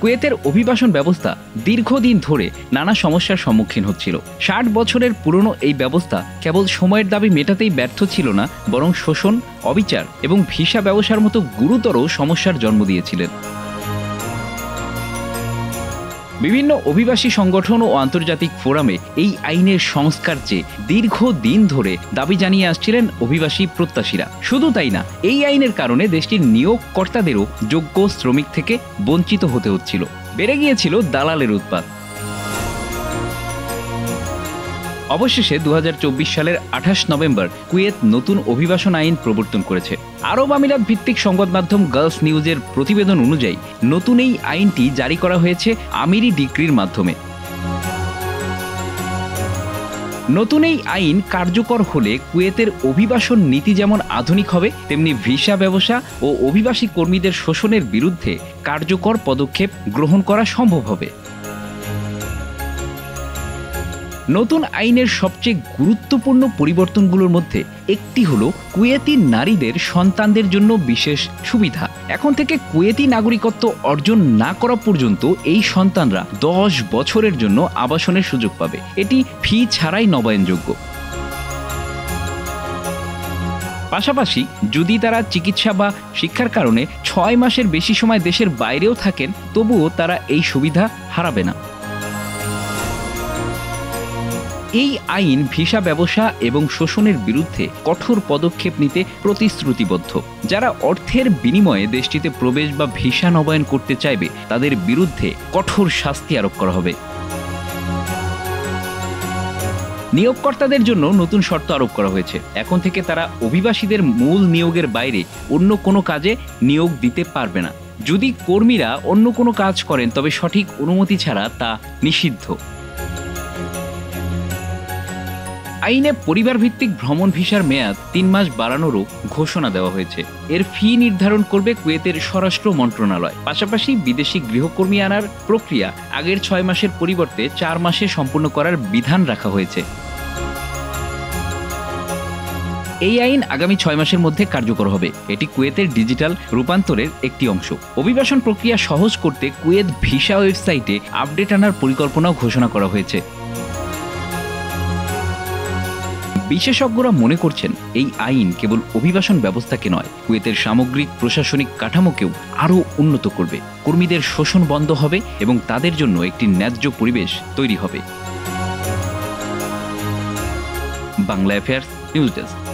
কুয়েতের অভিবাসন ব্যবস্থা দীর্ঘদিন ধরে নানা সমস্যার সম্মুখীন হচ্ছিল। 60 বছরের পুরনো এই ব্যবস্থা কেবল সময়ের দাবি মেটাতেই ব্যর্থ ছিল না, বরং শোষণ, অবিচার এবং ভিসা ব্যবসার মতো গুরুতর সমস্যার জন্ম দিয়েছিলেন। বিভিন্ন অভিবাসী সংগঠন ও আন্তর্জাতিক ফোরামে এই আইনের সংস্কার চেয়ে দীর্ঘদিন ধরে দাবি জানিয়ে আসছিলেন অভিবাসী প্রত্যাশীরা। শুধু তাই না, এই আইনের কারণে দেশটির নিয়োগকর্তাদেরও যোগ্য শ্রমিক থেকে বঞ্চিত হতে হচ্ছিল। বেড়ে গিয়েছিল দালালের উৎপাত। অবশেষে 2024 সালের 28 নভেম্বর কুয়েত নতুন অভিবাসন আইন প্রবর্তন করেছে। আরব আমিরাত ভিত্তিক সংবাদ মাধ্যম গালফ নিউজের প্রতিবেদন অনুযায়ী নতুন এই আইনটি জারি করা হয়েছে আমিরি ডিক্রির মাধ্যমে। নতুন এই আইন কার্যকর হলে কুয়েতের অভিবাসন নীতি যেমন আধুনিক হবে, তেমনি ভিসা ব্যবসা ও অভিবাসী কর্মীদের শোষণের বিরুদ্ধে কার্যকর পদক্ষেপ গ্রহণ করা সম্ভব হবে। নতুন আইনের সবচেয়ে গুরুত্বপূর্ণ পরিবর্তনগুলোর মধ্যে একটি হলো কুয়েতি নারীদের সন্তানদের জন্য বিশেষ সুবিধা। এখন থেকে কুয়েতি নাগরিকত্ব অর্জন না করা পর্যন্ত এই সন্তানরা 10 বছরের জন্য আবাসনের সুযোগ পাবে। এটি ফি ছাড়াই নবায়নযোগ্য। পাশাপাশি যদি তারা চিকিৎসা বা শিক্ষার কারণে 6 মাসের বেশি সময় দেশের বাইরেও থাকেন, তবুও তারা এই সুবিধা হারাবে না। এই আইন ভিসা ব্যবসা এবং শোষণের বিরুদ্ধে কঠোর পদক্ষেপ নিতে প্রতিশ্রুতিবদ্ধ। যারা অর্থের বিনিময়ে দেশটিতে প্রবেশ বা ভিসা নবায়ন করতে চাইবে, তাদের বিরুদ্ধে কঠোর শাস্তি আরোপ করা হবে। নিয়োগকর্তাদের জন্য নতুন শর্ত আরোপ করা হয়েছে। এখন থেকে তারা অভিবাসীদের মূল নিয়োগের বাইরে অন্য কোনো কাজে নিয়োগ দিতে পারবে না। যদি কর্মীরা অন্য কোনো কাজ করেন, তবে সঠিক অনুমতি ছাড়া তা নিষিদ্ধ। আইনে পরিবার ভিত্তিক ভ্রমণ ভিসার মেয়াদ 3 মাস বাড়ানোরও ঘোষণা দেওয়া হয়েছে। এর ফি নির্ধারণ করবে কুয়েতের স্বরাষ্ট্র মন্ত্রণালয়। পাশাপাশি বিদেশি গৃহকর্মী আনার প্রক্রিয়া আগের 6 মাসের পরিবর্তে 4 মাসে সম্পূর্ণ করার বিধান রাখা হয়েছে। এই আইন আগামী 6 মাসের মধ্যে কার্যকর হবে। এটি কুয়েতের ডিজিটাল রূপান্তরের একটি অংশ। অভিবাসন প্রক্রিয়া সহজ করতে কুয়েত ভিসা ওয়েবসাইটে আপডেট আনার পরিকল্পনাও ঘোষণা করা হয়েছে। বিশেষজ্ঞরা মনে করছেন, এই আইন কেবল অভিবাসন ব্যবস্থাকে নয়, কুয়েতের সামগ্রিক প্রশাসনিক কাঠামোকেও আরও উন্নত করবে। কর্মীদের শোষণ বন্ধ হবে এবং তাদের জন্য একটি ন্যায্য পরিবেশ তৈরি হবে। Bangla affairs news desk.